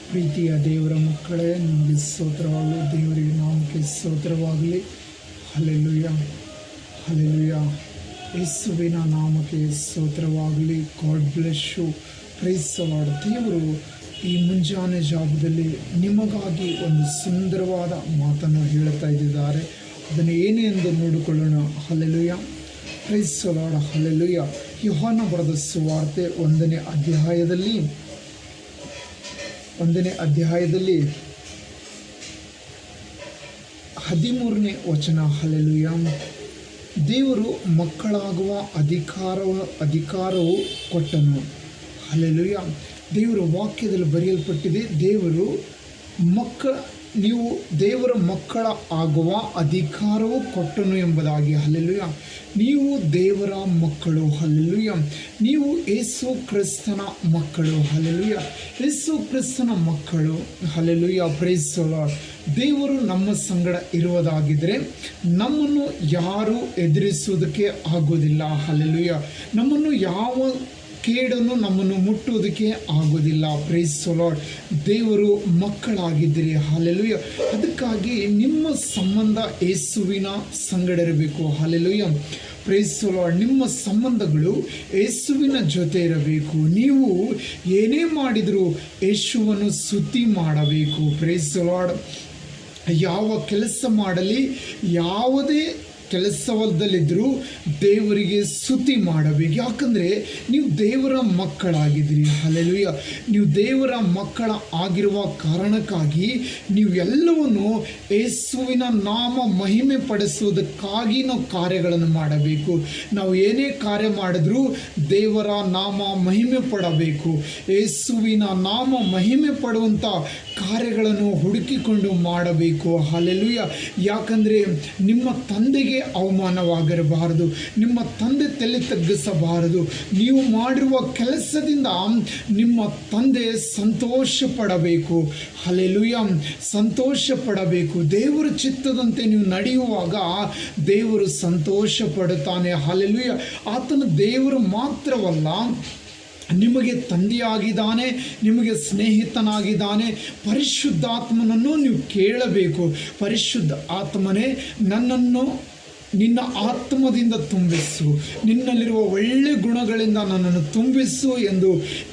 ಪ್ರೀತಿಯ ದೇವರ ಮಕ್ಕಳೇ, ನಿಮಗೆ ಸ್ತೋತ್ರವಾಗಲಿ. ದೇವರಿಗೆ ನಾಮಕ್ಕೆ ಸ್ತೋತ್ರವಾಗಲಿ. Hallelujah, hallelujah. ಯೇಸುವಿನ ನಾಮಕ್ಕೆ ಸ್ತೋತ್ರವಾಗಲಿ. God bless you. Praise the Lord. ದೇವರು ಈ ಮುಂಜಾನೆ ಜಾವದಲ್ಲಿ ನಿಮಗಾಗಿ ಒಂದು ಸುಂದರವಾದ ಮಾತನ್ನು ಹೇಳ್ತಾ ಇದ್ದಾರೆ. ಅದನ್ನು ಏನೇ ಎಂದು ನೋಡಿಕೊಳ್ಳೋಣ. Hallelujah, praise the Lord, hallelujah. ಯೋಹಾನ ಬರೆದ ಸುವಾರ್ತೆ 1ನೇ ಅಧ್ಯಾಯದಲ್ಲಿ 13ನೇ ವಚನ. ಹಲ್ಲೆಲೂಯ. ದೇವರು ಮಕ್ಕಳಾಗುವ ಅಧಿಕಾರವು ಕೊಟ್ಟನು. ಹಲ್ಲೆಲೂಯ. ದೇವರ ವಾಕ್ಯದಲ್ಲಿ ಬರೆಯಲ್ಪಟ್ಟಿದೆ, ನೀವು ದೇವರ ಮಕ್ಕಳ ಆಗುವ ಅಧಿಕಾರವು ಕೊಟ್ಟನು ಎಂಬುದಾಗಿ. ಹಲ್ಲೆಲೂಯ. ನೀವು ದೇವರ ಮಕ್ಕಳು. ಹಲ್ಲೆಲೂಯ. ನೀವು ಯೇಸು ಕ್ರಿಸ್ತನ ಮಕ್ಕಳು. ಹಲ್ಲೆಲೂಯ. ಯೇಸು ಕ್ರಿಸ್ತನ ಮಕ್ಕಳು. ಹಲ್ಲೆಲೂಯ. Praise the Lord. ದೇವರು ನಮ್ಮ ಸಂಗಡ ಇರುವುದಾಗಿದ್ದರೆ ನಮ್ಮನ್ನು ಯಾರು ಎದುರಿಸುವುದಕ್ಕೆ ಆಗೋದಿಲ್ಲ. ಹಲ್ಲೆಲೂಯ. ನಮ್ಮನ್ನು ಯಾವ ಕೇಡನ್ನು ನಮ್ಮನ್ನು ಮುಟ್ಟುವುದಕ್ಕೆ ಆಗೋದಿಲ್ಲ. Praise the Lord. ದೇವರು ಮಕ್ಕಳಾಗಿದ್ದೀರಿ. ಹಲ್ಲೆಲೂಯ. ಅದಕ್ಕಾಗಿ ನಿಮ್ಮ ಸಂಬಂಧ ಯೇಸುವಿನ ಸಂಗಡ ಇರಬೇಕು. ಹಲ್ಲೆಲೂಯ. Praise the Lord. ನಿಮ್ಮ ಸಂಬಂಧಗಳು ಯೇಸುವಿನ ಜೊತೆ ಇರಬೇಕು. ನೀವು ಏನೇ ಮಾಡಿದರೂ ಯೇಸುವನ್ನು ಸ್ತುತಿ ಮಾಡಬೇಕು. Praise the Lord. ಯಾವ ಕೆಲಸ ಮಾಡಲಿ, ಯಾವುದೇ ಕೆಲಸದಲ್ಲಿದ್ದರೂ ದೇವರಿಗೆ ಸ್ತುತಿ ಮಾಡಬೇಕು. ಯಾಕಂದರೆ ನೀವು ದೇವರ ಮಕ್ಕಳಾಗಿದ್ದೀರಿ. ಹಲ್ಲೆಲೂಯ. ನೀವು ದೇವರ ಮಕ್ಕಳ ಆಗಿರುವ ಕಾರಣಕ್ಕಾಗಿ ನೀವು ಎಲ್ಲವನ್ನು ಯೇಸುವಿನ ನಾಮ ಮಹಿಮೆ ಪಡಿಸುವುದಕ್ಕಾಗಿ ನಾವು ಕಾರ್ಯಗಳನ್ನು ಮಾಡಬೇಕು. ನಾವು ಏನೇ ಕಾರ್ಯ ಮಾಡಿದ್ರೂ ದೇವರ ನಾಮ ಮಹಿಮೆ ಪಡಬೇಕು. ಯೇಸುವಿನ ನಾಮ ಮಹಿಮೆ ಪಡುವಂಥ ಕಾರ್ಯಗಳನ್ನು ಹುಡುಕಿಕೊಂಡು ಮಾಡಬೇಕು. ಹಲ್ಲೆಲೂಯ. ಯಾಕಂದರೆ ನಿಮ್ಮ ತಂದೆಗೆ ಅವಮಾನವಾಗಿರಬಾರದು. ನಿಮ್ಮ ತಂದೆ ತಲೆ ತಗ್ಗಿಸಬಾರದು. ನೀವು ಮಾಡಿರುವ ಕೆಲಸದಿಂದ ನಿಮ್ಮ ತಂದೆ ಸಂತೋಷ ಪಡಬೇಕು. ಹಲ್ಲೆಲೂಯ. ಸಂತೋಷ ಪಡಬೇಕು. ದೇವರ ಚಿತ್ತದಂತೆ ನೀವು ನಡೆಯುವಾಗ ದೇವರು ಸಂತೋಷ ಪಡುತ್ತಾನೆ. ಹಲ್ಲೆಲೂಯ. ಆತನ ದೇವರು ಮಾತ್ರವಲ್ಲ, ನಿಮಗೆ ತಂದೆಯಾಗಿದ್ದಾನೆ, ನಿಮಗೆ ಸ್ನೇಹಿತನಾಗಿದ್ದಾನೆ. ಪರಿಶುದ್ಧಾತ್ಮನನ್ನು ನೀವು ಕೇಳಬೇಕು. ಪರಿಶುದ್ಧ ಆತ್ಮನೇ, ನನ್ನನ್ನು ನಿನ್ನ ಆತ್ಮದಿಂದ ತುಂಬಿಸು, ನಿನ್ನಲ್ಲಿರುವ ಒಳ್ಳೆ ಗುಣಗಳಿಂದ ನನ್ನನ್ನು ತುಂಬಿಸು ಎಂದು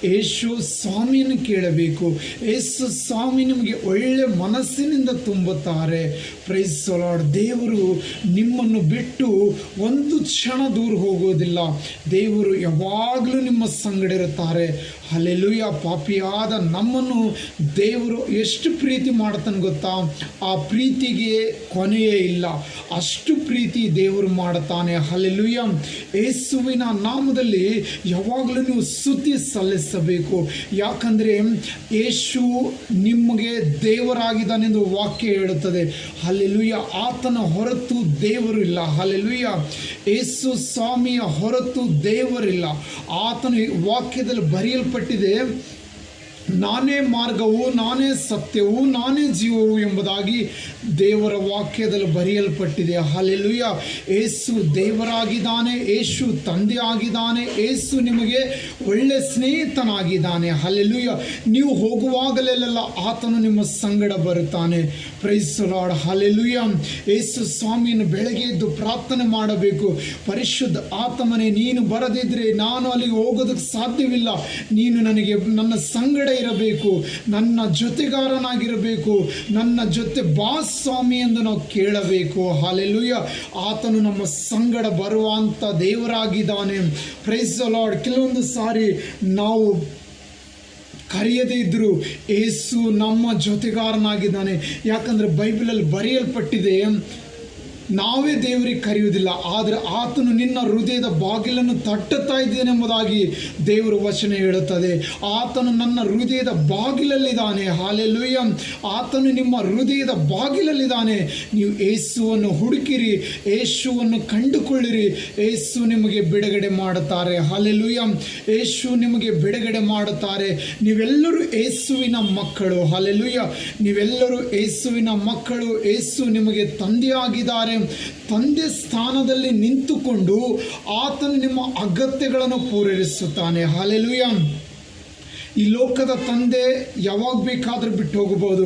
ಯೇಸು ಸ್ವಾಮಿಯನ್ನು ಕೇಳಬೇಕು. ಯೇಸು ಸ್ವಾಮಿ ನಿಮಗೆ ಒಳ್ಳೆ ಮನಸ್ಸಿನಿಂದ ತುಂಬುತ್ತಾರೆ. Price the Lord. ದೇವರು ನಿಮ್ಮನ್ನು ಬಿಟ್ಟು ಒಂದು ಕ್ಷಣ ದೂರ ಹೋಗೋದಿಲ್ಲ. ದೇವರು ಯಾವಾಗಲೂ ನಿಮ್ಮ ಸಂಗಡ ಇರುತ್ತಾರೆ. ಹಲ್ಲೆಲೂಯ. ಪಾಪಿಯಾದ ನಮ್ಮನ್ನು ದೇವರು ಎಷ್ಟು ಪ್ರೀತಿ ಮಾಡ್ತಾನೆ ಗೊತ್ತಾ? ಆ ಪ್ರೀತಿಗೆ ಕೊನೆಯೇ ಇಲ್ಲ. ಅಷ್ಟು ಪ್ರೀತಿ ದೇವರು ಮಾಡುತ್ತಾನೆ. ಹಲ್ಲೆಲೂಯ. ಯೇಸುವಿನ ನಾಮದಲ್ಲಿ ಯಾವಾಗಲೂ ನೀವು ಸ್ತುತಿ ಸಲ್ಲಿಸಬೇಕು. ಯಾಕಂದರೆ ಯೇಸು ನಿಮಗೆ ದೇವರಾಗಿದ್ದಾನೆಂದು ವಾಕ್ಯ ಹೇಳುತ್ತದೆ. ಹಲ್ಲೆಲೂಯ. ಆತನ ಹೊರತು ದೇವರು ಇಲ್ಲ. ಹಲ್ಲೆಲೂಯ. ಯೇಸು ಸ್ವಾಮಿಯ ಹೊರತು ದೇವರಿಲ್ಲ. ಆತನ ವಾಕ್ಯದಲ್ಲಿ ಬರೆಯಲ್ಪಟ್ಟಿದೆ, ನಾನೇ ಮಾರ್ಗವು, ನಾನೇ ಸತ್ಯವು, ನಾನೇ ಜೀವವು ಎಂಬುದಾಗಿ ದೇವರ ವಾಕ್ಯದಲ್ಲಿ ಬರೆಯಲ್ಪಟ್ಟಿದೆ. ಹಲ್ಲೆಲೂಯ. ಯೇಸು ದೇವರಾಗಿದ್ದಾನೆ. ಯೇಸು ತಂದೆ ಆಗಿದ್ದಾನೆ. ಯೇಸು ನಿಮಗೆ ಒಳ್ಳೆ ಸ್ನೇಹಿತನಾಗಿದ್ದಾನೆ. ಹಲ್ಲೆಲೂಯ. ನೀವು ಹೋಗುವಾಗಲೆಲ್ಲ ಆತನು ನಿಮ್ಮ ಸಂಗಡ ಬರುತ್ತಾನೆ. Praise the Lord. Hallelujah. Yesu ಸ್ವಾಮಿಯನ್ನು ಬೆಳಗ್ಗೆ ಎದ್ದು ಪ್ರಾರ್ಥನೆ ಮಾಡಬೇಕು. ಪರಿಶುದ್ಧ ಆತ್ಮನೇ, ನೀನು ಬರದಿದ್ದರೆ ನಾನು ಅಲ್ಲಿಗೆ ಹೋಗೋದಕ್ಕೆ ಸಾಧ್ಯವಿಲ್ಲ. ನೀನು ನನಗೆ ನನ್ನ ಸಂಗಡ ಇರಬೇಕು, ನನ್ನ ಜೊತೆಗಾರನಾಗಿರಬೇಕು, ನನ್ನ ಜೊತೆ ಬಾ ಸ್ವಾಮಿ ಎಂದು ನಾವು ಕೇಳಬೇಕು. ಹಲ್ಲೆಲೂಯ. ಆತನು ನಮ್ಮ ಸಂಗಡ ಬರುವಂಥ ದೇವರಾಗಿದ್ದಾನೆ. Price the lord. ಕೆಲವೊಂದು ಸಾರಿ ನಾವು ಕರೆಯದೇ ಇದ್ದರೂ ಯೇಸು ನಮ್ಮ ಜೊತೆಗಾರನಾಗಿದ್ದಾನೆ. ಯಾಕಂದರೆ ಬೈಬಲಲ್ಲಿ ಬರೆಯಲ್ಪಟ್ಟಿದೆ, ನಾವೇ ದೇವರಿಗೆ ಕರೆಯುವುದಿಲ್ಲ, ಆದರೆ ಆತನು ನಿನ್ನ ಹೃದಯದ ಬಾಗಿಲನ್ನು ತಟ್ಟುತ್ತಾ ಇದ್ದೇನೆಂಬುದಾಗಿ ದೇವರ ವಚನ ಹೇಳುತ್ತದೆ. ಆತನು ನನ್ನ ಹೃದಯದ ಬಾಗಿಲಲ್ಲಿದ್ದಾನೆ. ಹಲ್ಲೆಲೂಯ. ಆತನು ನಿಮ್ಮ ಹೃದಯದ ಬಾಗಿಲಲ್ಲಿದ್ದಾನೆ. ನೀವು ಯೇಸುವನ್ನು ಹುಡುಕಿರಿ, ಯೇಸುವನ್ನು ಕಂಡುಕೊಳ್ಳಿರಿ. ಯೇಸು ನಿಮಗೆ ಬಿಡುಗಡೆ ಮಾಡುತ್ತಾರೆ. ಹಲ್ಲೆಲೂಯ. ಯೇಸು ನಿಮಗೆ ಬಿಡುಗಡೆ ಮಾಡುತ್ತಾರೆ. ನೀವೆಲ್ಲರೂ ಯೇಸುವಿನ ಮಕ್ಕಳು. ಹಲ್ಲೆಲೂಯ. ನೀವೆಲ್ಲರೂ ಯೇಸುವಿನ ಮಕ್ಕಳು. ಯೇಸು ನಿಮಗೆ ತಂದೆಯಾಗಿದ್ದಾರೆ. ತಂದೆ ಸ್ಥಾನದಲ್ಲಿ ನಿಂತುಕೊಂಡು ಆತನು ನಿಮ್ಮ ಅಗತ್ಯಗಳನ್ನು ಪೂರೈಸುತ್ತಾನೆ. ಹಲ್ಲೆಲೂಯ. ಈ ಲೋಕದ ತಂದೆ ಯಾವಾಗ ಬೇಕಾದರೂ ಬಿಟ್ಟು ಹೋಗಬಹುದು,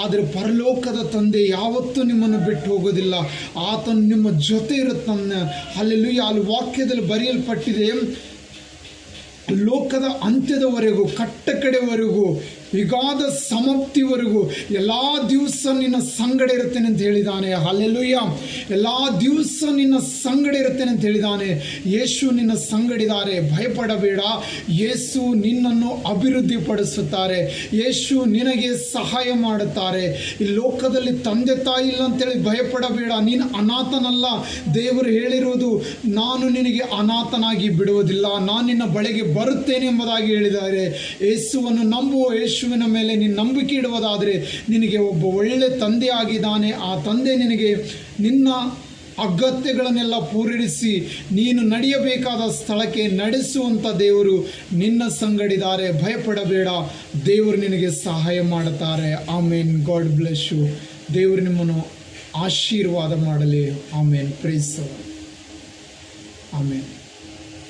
ಆದರೆ ಪರಲೋಕದ ತಂದೆ ಯಾವತ್ತೂ ನಿಮ್ಮನ್ನು ಬಿಟ್ಟು ಹೋಗೋದಿಲ್ಲ. ಆತನು ನಿಮ್ಮ ಜೊತೆ ಇರುತ್ತಾನೆ. ಹಲ್ಲೆಲೂಯಾ. ಅಲ್ಲಿ ವಾಕ್ಯದಲ್ಲಿ ಬರೆಯಲ್ಪಟ್ಟಿದೆ, ಲೋಕದ ಅಂತ್ಯದವರೆಗೂ, ಕಟ್ಟ ಕಡೆವರೆಗೂ, ಯುಗಾದ ಸಮಾಪ್ತಿವರೆಗೂ ಎಲ್ಲ ದಿವಸ ನಿನ್ನ ಸಂಗಡ ಇರುತ್ತೇನೆ ಅಂತ ಹೇಳಿದ್ದಾನೆ. ಹಲ್ಲೆಲೂಯಾ. ಎಲ್ಲ ದಿವಸ ನಿನ್ನ ಸಂಗಡ ಇರುತ್ತೇನೆ ಅಂತ ಹೇಳಿದ್ದಾನೆ. ಯೇಸು ನಿನ್ನ ಸಂಗಡಿದ್ದಾರೆ, ಭಯಪಡಬೇಡ. ಯೇಸು ನಿನ್ನನ್ನು ಅಭಿವೃದ್ಧಿ ಪಡಿಸುತ್ತಾರೆ. ಯೇಸು ನಿನಗೆ ಸಹಾಯ ಮಾಡುತ್ತಾರೆ. ಈ ಲೋಕದಲ್ಲಿ ತಂದೆ ತಾಯಿ ಇಲ್ಲ ಅಂತೇಳಿ ಭಯಪಡಬೇಡ. ನೀನು ಅನಾಥನಲ್ಲ. ದೇವರು ಹೇಳಿರುವುದು, ನಾನು ನಿನಗೆ ಅನಾಥನಾಗಿ ಬಿಡುವುದಿಲ್ಲ, ನಾನು ನಿನ್ನ ಬಳಿಗೆ ಬರುತ್ತೇನೆ ಎಂಬುದಾಗಿ ಹೇಳಿದ್ದಾರೆ. ಯೇಸುವನ್ನು ನಂಬುವ, ಯೇಸುವಿನ ಮೇಲೆ ನೀನು ನಂಬಿಕೆ ಇಡುವುದಾದರೆ ನಿನಗೆ ಒಬ್ಬ ಒಳ್ಳೆ ತಂದೆ ಆಗಿದ್ದಾನೆ. ಆ ತಂದೆ ನಿನಗೆ ನಿನ್ನ ಅಗತ್ಯಗಳನ್ನೆಲ್ಲ ಪೂರೈಸಿ ನೀನು ನಡೆಯಬೇಕಾದ ಸ್ಥಳಕ್ಕೆ ನಡೆಸುವಂಥ ದೇವರು ನಿನ್ನ ಸಂಗಡಿದ್ದಾರೆ. ಭಯಪಡಬೇಡ, ದೇವರು ನಿನಗೆ ಸಹಾಯ ಮಾಡುತ್ತಾರೆ. ಆಮೇನ್. God bless you. ದೇವರು ನಿಮ್ಮನ್ನು ಆಶೀರ್ವಾದ ಮಾಡಲಿ. ಆಮೇನ್. ಪ್ರೈಸ್. ಆಮೇನ್.